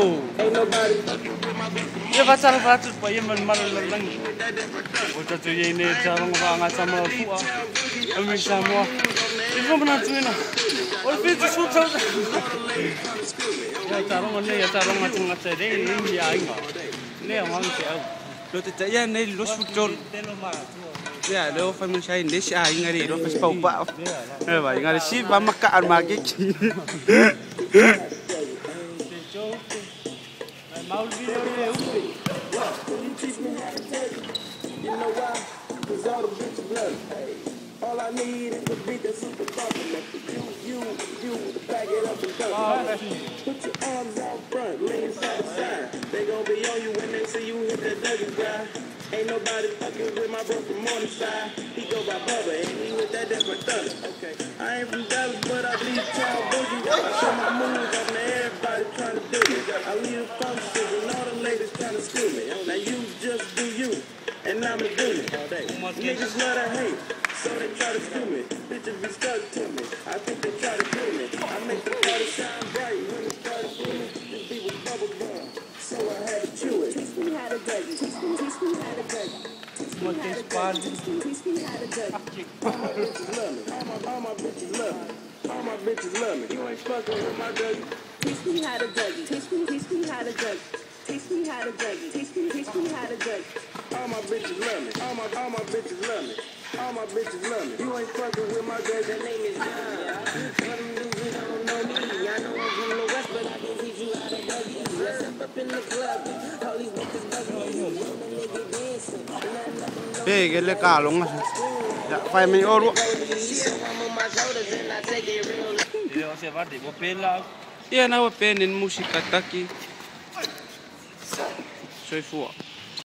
Ain't nobody. Ya pasal patut pa yaman malalang. Buta tu ye ne jarang ba sama fu. Ami sama. Ibu mana tu ina. Ol fi tu su ta. Ya jarang macam deh ini ya inga. Ne amang se au. Lo te ya ne lo su jol. Ya lo fa mun shain de sha inga ri lo fa pau pa. Ba inga si ba makaan magi. Maul video le upi. You know why? Cause all the bitches love me. All I need is a beat that's super bumpin'. You to back it up and dump it. Put your arms out front, lean side to side. They gon' be on you when they see you hit that Dougie grind. Ain't nobody fucking with my bro from Morningside. He go by Bubba and he with that different thunder. Okay, I ain't from Dallas, but I bleed child boogie. I show my moves up to everybody trying to do it. I leave the functions and all the ladies trying to screw me. Now you just do you, and I'ma do it. Niggas love to hate, so they try to screw me. Bitches be stuck to me, I think they try to kill me. I make the party shine bright when it started booming. This beat was bubble gum, so I had to chew it. Teach me how to Dougie, teach me how to Dougie. What is part? Teach me how to Dougie. All my bitches love me, all my bitches love me. All my bitches love me. You ain't fucking with my Dougie. Teach me how to Dougie. Teach me how to Dougie. Teach me how to Dougie. Teach me how to Dougie. All my bitches love me. All my bitches love me. All my bitches love me. You ain't fucking with my Dougie. That name is John. Some dudes don't know me. I know I'm from the West, but I can teach you how to Dougie. Let's step up in the club. All these bitches bugging me. Nigga dancing. Big le kalong. Ya, fai mi oru. Iya na wa penin musika taki. Soy fua.